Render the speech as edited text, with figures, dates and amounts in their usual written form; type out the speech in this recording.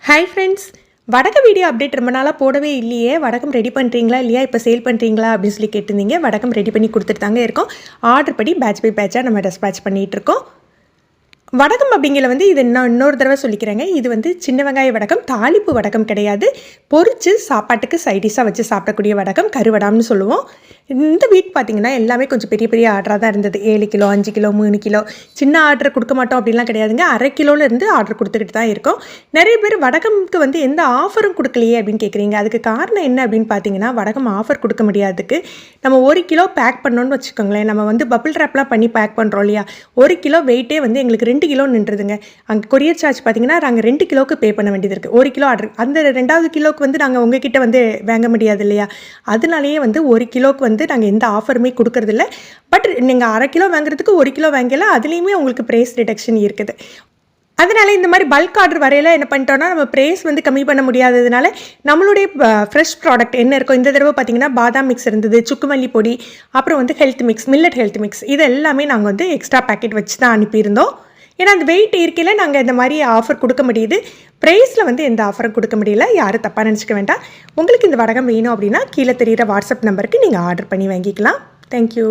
Hi friends, வடகம் video update ரொம்ப நாளாக போடவே இல்லையே. வடகம் ரெடி பண்ணுறீங்களா இல்லையா, இப்போ சேல் பண்ணுறீங்களா அப்படின்னு சொல்லி கேட்டிருந்தீங்க. வடகம் ரெடி பண்ணி கொடுத்துட்டு தாங்க இருக்கோம். ஆர்டர் படி பேட்ச் பை பேட்சாக நம்ம டெஸ்பேட்ச் பண்ணிகிட்ருக்கோம். வடகம் அப்படிங்கிற இது இன்னொரு தடவை சொல்லிக்கிறேங்க. இது சின்ன வெங்காய வடகம், தாளிப்பு வடகம் கிடையாது. பொரிச்சு சாப்பாட்டுக்கு சைடிஷாக வச்சு சாப்பிடக்கூடிய வடகம், கருவடாம்னு சொல்லுவோம். இந்த வீக் பார்த்திங்கன்னா எல்லாமே கொஞ்சம் பெரிய பெரிய ஆர்டராக தான் இருந்தது. 7 கிலோ 5 கிலோ 3 கிலோ சின்ன ஆர்டர் கொடுக்க மாட்டோம் அப்படின்லாம் கிடையாதுங்க. அரை கிலோலேருந்து ஆர்டர் கொடுத்துக்கிட்டு தான் இருக்கோம். நிறைய பேர் வடகம்க்கு எந்த ஆஃபரும் கொடுக்கலையே அப்படின்னு கேட்குறீங்க. அதுக்கு காரணம் என்ன அப்படின்னு பார்த்தீங்கன்னா, வடகம் ஆஃபர் கொடுக்க முடியாதுக்கு நம்ம 1 கிலோ பேக் பண்ணோன்னு வச்சுக்கோங்களேன். நம்ம பபிள் ட்ராப்லாம் பண்ணி பேக் பண்ணுறோம் இல்லையா, 1 கிலோ வெயிட்டே எங்களுக்கு 2 கிலோ நின்றுதுங்க. அங்கே கொரியர் சார்ஜ் பார்த்தீங்கன்னா நாங்கள் 2 கிலோவுக்கு பே பண்ண வேண்டியது இருக்குது. 1 கிலோ ஆர்டர், அந்த 2வது கிலோவுக்கு நாங்கள் உங்ககிட்ட வாங்க முடியாது இல்லையா. அதனாலேயே 1 கிலோவுக்கு நாங்கள் எந்த ஆஃபருமே கொடுக்கறதில்ல. பட் நீங்கள் அரை கிலோ வாங்குறதுக்கு 1 கிலோ வாங்கலாம். அதுலேயுமே உங்களுக்கு ப்ரைஸ் ரிடக்ஷன் இருக்குது. அதனால் இந்த மாதிரி பல்க் ஆர்டர் வரையில என்ன பண்ணிட்டோன்னா, நம்ம ப்ரைஸ் கம்மி பண்ண முடியாததுனால நம்மளுடைய ஃப்ரெஷ் ப்ராடக்ட் என்ன இருக்கோ, இந்த தடவை பார்த்திங்கன்னா பாதாம் மிக்ஸ் இருந்தது, சுக்குமல்லி பொடி, அப்புறம் health mix, millet health mix, இது எல்லாமே நாங்கள் எக்ஸ்ட்ரா பேக்கெட் வச்சு தான் அனுப்பியிருந்தோம். ஏன்னா அந்த வெயிட் இருக்கையில் நாங்கள் இந்த மாதிரி ஆஃபர் கொடுக்க முடியுது. ப்ரைஸில் எந்த ஆஃபரும் கொடுக்க முடியல. யாரும் தப்பாக நினச்சிக்க வேண்டாம். உங்களுக்கு இந்த வடகம் வேணும் அப்படின்னா கீழே தெரிகிற வாட்ஸ்அப் நம்பருக்கு நீங்கள் ஆர்டர் பண்ணி வாங்கிக்கலாம். தேங்க்யூ.